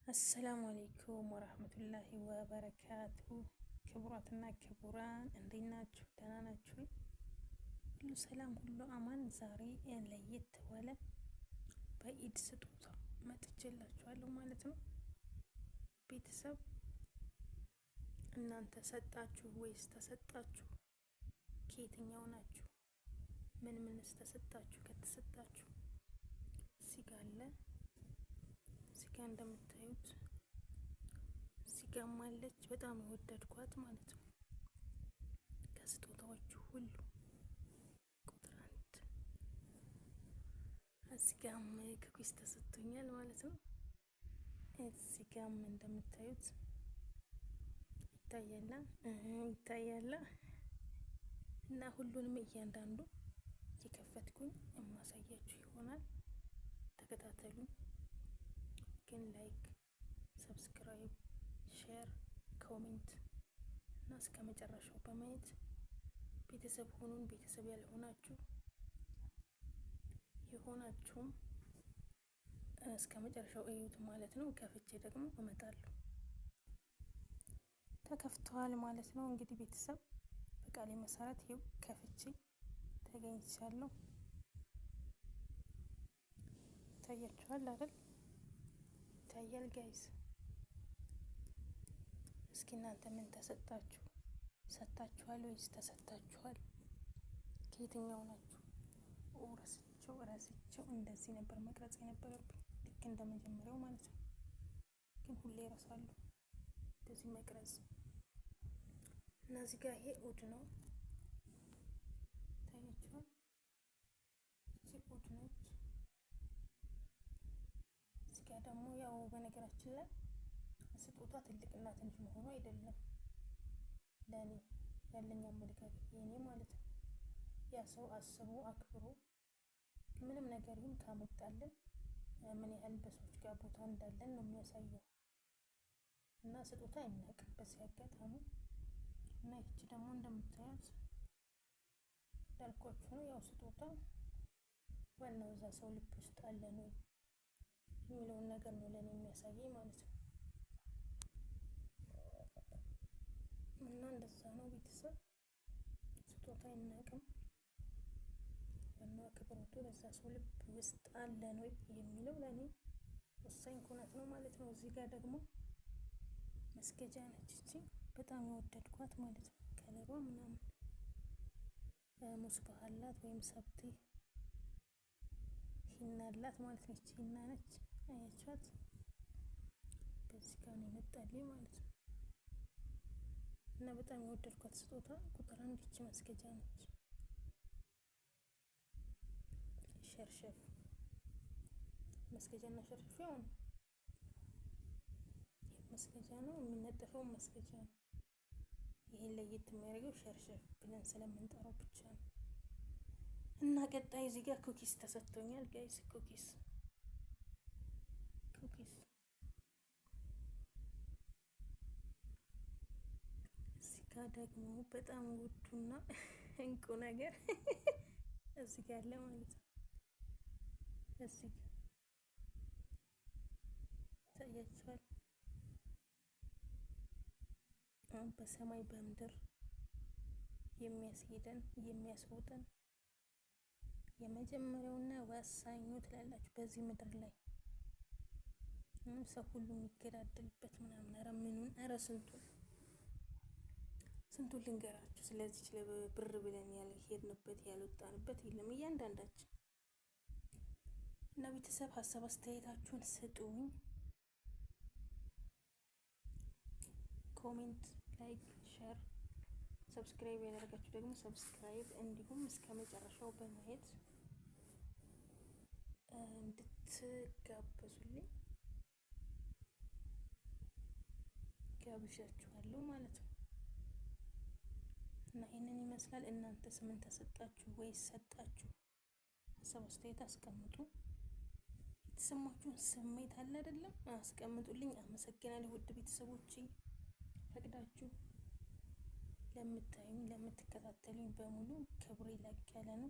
አሰላሙ አሌይኩም ወራህመቱላሂ ወበረካቱ። ክቡራትና ክቡራን እንዴት ናችሁ? ደህና ናችሁ? ሁሉ ሰላም፣ ሁሉ አማን። ዛሬ ለየት ባለ በኢድ ስጦታ መጥቼላችኋለሁ ማለት ነው። ቤተሰብ እናንተ ሰጣችሁ ወይስ ተሰጣችሁ? ከየትኛው ናችሁ? ምንስ ተሰጣችሁ? ከተሰጣችሁ እዚህ ጋር አለ። እዚህ ጋር እንደምታዩት እዚህ ጋር አለች። በጣም የወደድኳት ማለት ነው። ከስጦታዎቹ ሁሉ ቁጥር 1። እዚህ ጋርም ኩኪስ ተሰጥቶኛል ማለት ነው። እዚህ ጋርም እንደምታዩት ይታያላ እና ሁሉንም እያንዳንዱ እየከፈትኩኝ የማሳያችሁ ይሆናል። ተከታተሉኝ። ግን ላይክ፣ ሰብስክራይብ፣ ሼር፣ ኮሜንት እና እስከ መጨረሻው በማየት ቤተሰብ ሆኑን። ቤተሰብ ያልሆናችሁ የሆናችሁም እስከ መጨረሻው እዩት ማለት ነው። ከፍቼ ደግሞ እመጣለሁ። ተከፍተዋል ማለት ነው። እንግዲህ ቤተሰብ በቃሌ መሰረት ይኸው ከፍቼ ተገኝቻለሁ። ይታያችኋል አይደል? ይታያል ጋይስ። እስኪ እናንተ ምን ተሰጣችሁ? ሰጣችኋል ወይስ ተሰጣችኋል? ከየትኛው ናችሁ? ረስቸው እንደዚህ ነበር መቅረጽ የነበረብኝ፣ ልክ እንደመጀመሪያው ማለት ነው። ግን ሁሌ እረሳለሁ እንደዚህ መቅረጽ። እና እዚህ ጋር ይሄ ኡድ ነው፣ ታያችኋል። እቺ ኡድ ነች። እዚህ ጋር ደግሞ ያው በነገራችን ላይ ስጦታ ትልቅና ትንሽ መሆኑ አይደለም ለእኔ ያለኝ አመለካከት፣ የኔ ማለት ነው። ያ ሰው አስቦ አክብሮ ምንም ነገር ይሁን ካመጣልን ምን ያህል በሰዎች ጋር ቦታ እንዳለን ነው የሚያሳየው። እና ስጦታ አይናቅም በዚህ አጋጣሚ። እና ይቺ ደግሞ እንደምታዩት እንዳልኳችሁ ነው። ያው ስጦታ ዋናው እዛ ሰው ልብ ውስጥ አለ ነው የሚለውን ነገር ነው ለእኔ የሚያሳየኝ ማለት ነው። እና እንደዛ ነው ቤተሰብ። ስጦታ አይናቅም፣ ዋናው አክብሮቱ በዛ ሰው ልብ ውስጥ አለ ነው የሚለው ለእኔ ወሳኝ ኩነት ነው ማለት ነው። እዚህ ጋር ደግሞ መስገጃ ነች። እቺ በጣም የወደድኳት ማለት ነው። ከለሯ ምናምን ሙስባህ አላት ወይም ሰብቴ ሂና አላት ማለት ነው። እቺ ሂና ነች፣ አያችኋት? በዚህ ጋር ነው የመጣልኝ ማለት ነው። እና በጣም የወደድኳት ስጦታ ቁጥር 1 እቺ መስገጃ ነች። ሸርሸፍ መስገጃና ሸርሸፍ ያው መስገጃ ነው፣ የሚነጠፈው መስገጃ ነው። ይሄን ለየት የሚያደርገው ሸርሸፍ ብለን ስለምንጠራው ብቻ ነው። እና ቀጣይ እዚህ ጋር ኩኪስ ተሰጥቶኛል ጋይስ። ኩኪስ እዚህ ጋር ደግሞ በጣም ውዱና እንቁ ነገር እዚህ ጋር አለ ማለት ነው። እዚህ ጋር ታያችኋል። በሰማይ በምድር የሚያስሄደን የሚያስወጠን የመጀመሪያውና ወሳኙ ትላላችሁ በዚህ ምድር ላይ ሰው ሁሉ የሚገዳደልበት ምናምን። ኧረ ምኑን፣ ኧረ ስንቱን ልንገራችሁ። ስለዚህ ብር ብለን ያልሄድንበት ያልወጣንበት የለም እያንዳንዳችን። እና ቤተሰብ ሀሳብ አስተያየታችሁን ስጡኝ። ኮሜንት፣ ላይክ፣ ሼር፣ ሰብስክራይብ ያደረጋችሁ ደግሞ ሰብስክራይብ፣ እንዲሁም እስከ መጨረሻው በማየት እንድትጋበዙልኝ ጋብዣችኋለሁ ማለት ነው። እና ይህንን ይመስላል። እናንተስ ምን ተሰጣችሁ ወይስ ሰጣችሁ? ሀሳብ አስተያየት አስቀምጡ። የተሰማችሁን ስሜት አለ አይደለም አስቀምጡልኝ። አመሰግናለሁ ውድ ቤተሰቦቼ፣ ፈቅዳችሁ ለምታዩኝ ለምትከታተሉኝ በሙሉ ክብሬ ላቅ ያለ ነው።